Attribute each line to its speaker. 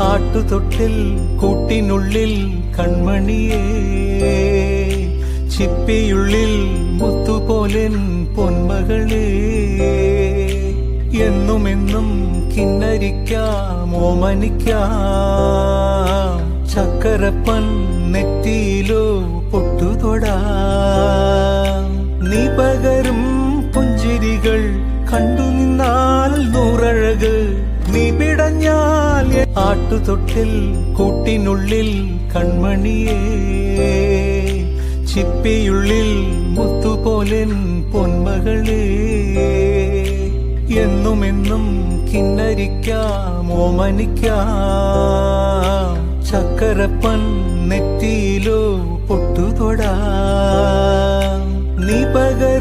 Speaker 1: ആട്ടുതൊട്ടിൽ കൂട്ടിനുള്ളിൽ കൺമണിയേ, ചിപ്പിയുള്ളിൽ മുത്തുപോലെൻ പൊന്മകളേ, എന്നുമെന്നും കിന്നരിക്കാം ഓമനിക്കാം, ചക്കരപ്പൻ നെറ്റിയിലോ പൊട്ടുതൊടാം. നീ പകരും പുഞ്ചിരികൾ കണ്ടു നിന്നാൽ നൂറഴക്, നീ പിടഞ്ഞാൽ ആട്ടുതൊട്ടിൽ കൂട്ടിനുള്ളിൽ കൺമണിയേ, ചിപ്പിയുള്ളിൽ മുത്തുപോലെൻ പൊന്മകളേ, എന്നുമെന്നും കിന്നരിക്കാം ഓമനിക്കാം, ചക്കരപ്പൻ നെറ്റിയിലോ പൊട്ടുതൊടാം. നീ പകരം